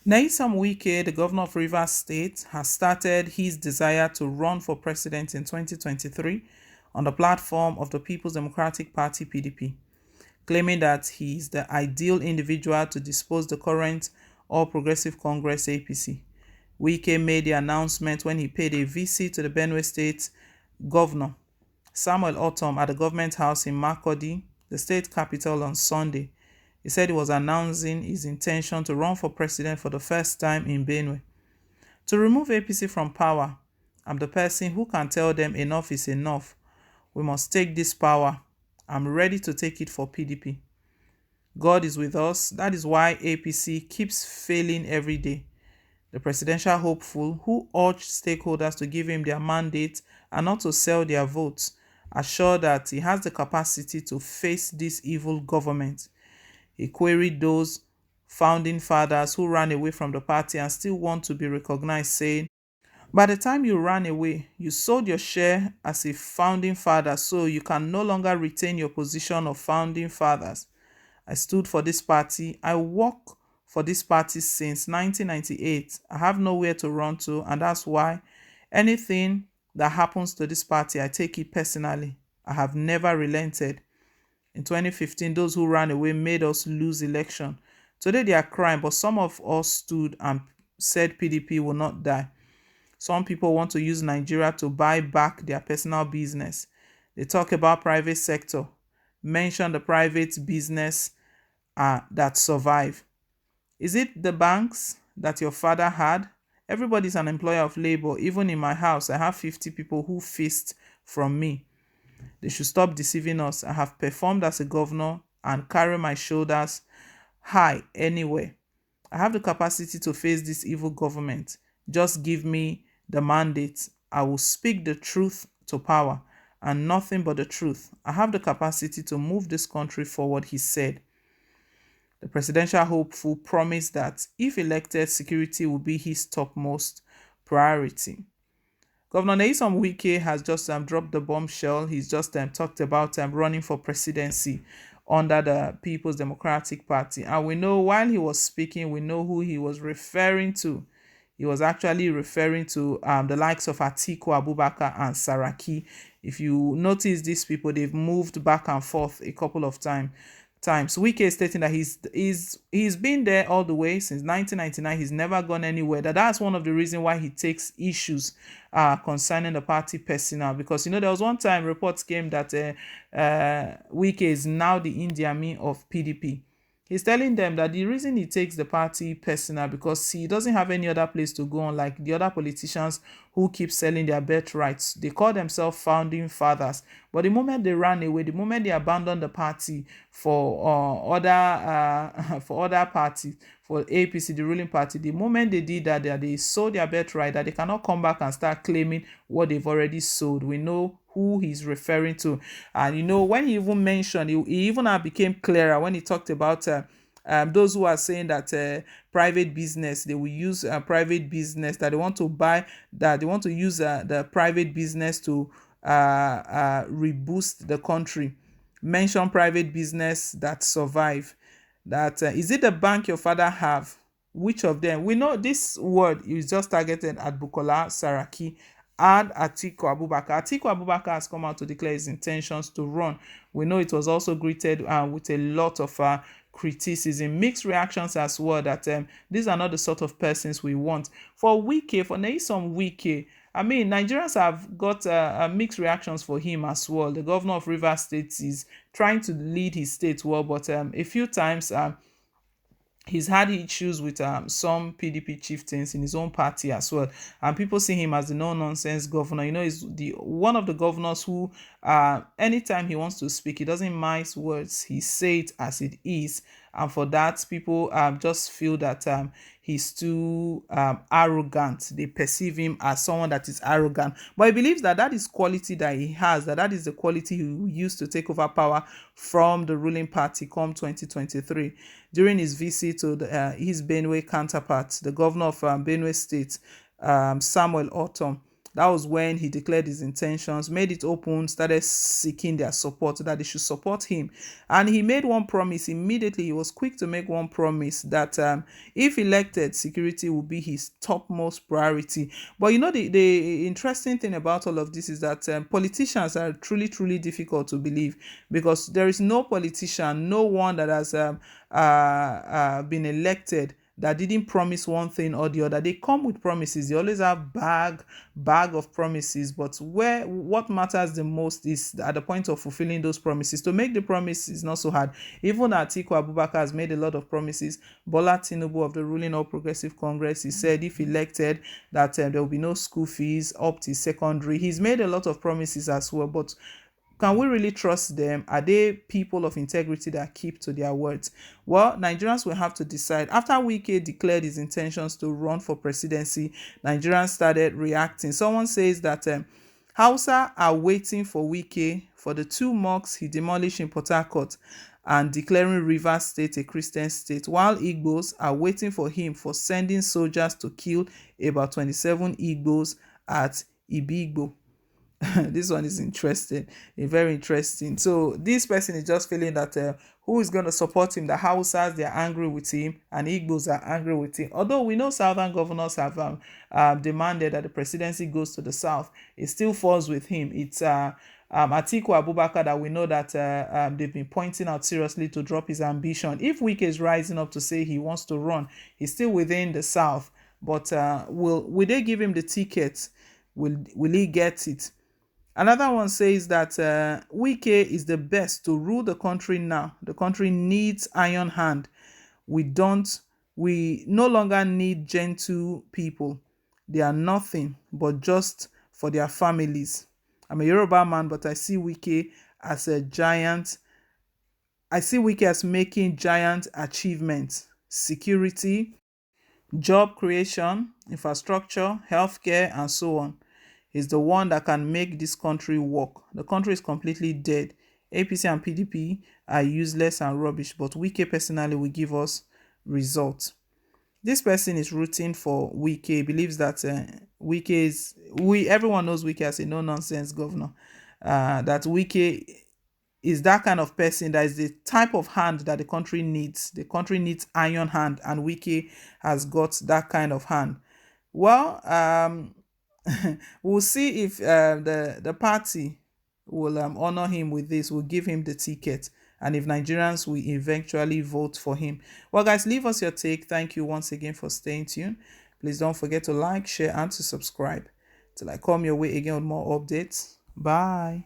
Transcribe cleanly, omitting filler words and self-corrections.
Nyesom Wike, the governor of Rivers State, has started his desire to run for president in 2023 on the platform of the People's Democratic Party (PDP), claiming that he is the ideal individual to dispose the current All Progressive Congress (APC). Wike made the announcement when he paid a visit to the Benue State Governor Samuel Ortom at the government house in Makurdi, the state capital, on Sunday. He said he was announcing his intention to run for president for the first time in Benue. To remove APC from power, I'm the person who can tell them enough is enough. We must take this power. I'm ready to take it for PDP. God is with us. That is why APC keeps failing every day. The presidential hopeful, who urged stakeholders to give him their mandate and not to sell their votes, assured that he has the capacity to face this evil government. He queried those founding fathers who ran away from the party and still want to be recognized, saying, by the time you ran away, you sold your share as a founding father, so you can no longer retain your position of founding fathers. I stood for this party. I work for this party since 1998. I have nowhere to run to, and that's why anything that happens to this party, I take it personally. I have never relented. In 2015, those who ran away made us lose election. Today they are crying, but some of us stood and said PDP will not die. Some people want to use Nigeria to buy back their personal business. They talk about private sector, mention the private business that survive. Is it the banks that your father had? Everybody's an employer of labor. Even in my house, I have 50 people who feast from me. They should stop deceiving us. I have performed as a governor and carry my shoulders high anywhere. I have the capacity to face this evil government. Just give me the mandate. I will speak the truth to power and nothing but the truth. I have the capacity to move this country forward, he said. The presidential hopeful promised that if elected, security will be his topmost priority. Governor Nyesom Wike has just dropped the bombshell. He's just talked about running for presidency under the People's Democratic Party. And we know while he was speaking, we know who he was referring to. He was actually referring to the likes of Atiku Abubakar and Saraki. If you notice, these people, they've moved back and forth a couple of times. Wike is stating that he's been there all the way since 1999. He's never gone anywhere. That's one of the reasons why he takes issues concerning the party personnel, because there was one time reports came that Wike is now the Indian me of PDP. He's telling them that the reason he takes the party personal because he doesn't have any other place to go on, like the other politicians who keep selling their birthrights. They call themselves founding fathers, but the moment they ran away, the moment they abandoned the party for other parties, for APC, the ruling party, the moment they did that, they sold their birthright, that they cannot come back and start claiming what they've already sold. We know who he's referring to. And when he even mentioned, he even became clearer when he talked about those who are saying that private business, they will use private business, that they want to buy, that they want to use the private business to reboost the country. Mention private business that survive. That is it the bank your father have? Which of them? We know this word is just targeted at Bukola Saraki and Atiku Abubakar. Atiku Abubakar has come out to declare his intentions to run. We know it was also greeted with a lot of criticism, mixed reactions as well, that these are not the sort of persons we want. For Nyesom Wike, I mean, Nigerians have got mixed reactions for him as well. The governor of Rivers State is trying to lead his state well, but a few times he's had issues with some PDP chieftains in his own party as well, and people see him as the no-nonsense governor. He's the one of the governors who, anytime he wants to speak, he doesn't mince words. He say it as it is, and for that, people just feel that he's too arrogant. They perceive him as someone that is arrogant, but he believes that is quality that he has. That is the quality he will use to take over power from the ruling party come 2023. During his visit to his Benue counterpart, the governor of Benue State, Samuel Ortom, That was when he declared his intentions, made it open, started seeking their support so that they should support him. And he made one promise immediately. He was quick to make one promise that if elected, security will be his topmost priority. But the interesting thing about all of this is that politicians are truly, truly difficult to believe, because there is no politician, no one that has been elected that didn't promise one thing or the other. They come with promises. They always have bag of promises. But what matters the most is at the point of fulfilling those promises. To make the promise is not so hard. Even Atiku Abubakar has made a lot of promises. Bola Tinubu of the ruling All Progressive Congress, he said if elected that there will be no school fees up to secondary. He's made a lot of promises as well, but can we really trust them? Are they people of integrity that keep to their words? Well, Nigerians will have to decide. After Wike declared his intentions to run for presidency, Nigerians started reacting. Someone says that Hausa are waiting for Wike for the 2 mosques he demolished in Port Harcourt and declaring Rivers State a Christian state, while Igbos are waiting for him for sending soldiers to kill about 27 Igbos at Ibigbo. This one is interesting, very interesting. So this person is just feeling that who is going to support him? The Hausas, they are angry with him, and Igbos are angry with him. Although we know southern governors have demanded that the presidency goes to the south, it still falls with him. It's Atiku Abubakar that we know that they've been pointing out seriously to drop his ambition. If Wike is rising up to say he wants to run, he's still within the south. But will they give him the ticket? Will he get it? Another one says that Wike is the best to rule the country now. The country needs iron hand. We no longer need gentle people. They are nothing but just for their families. I'm a Yoruba man, but I see Wike as a giant. I see Wike as making giant achievements. Security, job creation, infrastructure, healthcare, and so on. Is the one that can make this country work. The country is completely dead. APC and PDP are useless and rubbish, but Wike personally will give us results. This person is rooting for Wike, believes that Wike is, everyone knows Wike as a no-nonsense governor. That Wike is that kind of person that is the type of hand that the country needs. The country needs iron hand, and Wike has got that kind of hand. Well, we'll see if the party will honor him with this, will give him the ticket, and if Nigerians will eventually vote for him. Well, guys, leave us your take. Thank you once again for staying tuned. Please don't forget to like, share, and to subscribe till I come your way again with more updates. Bye.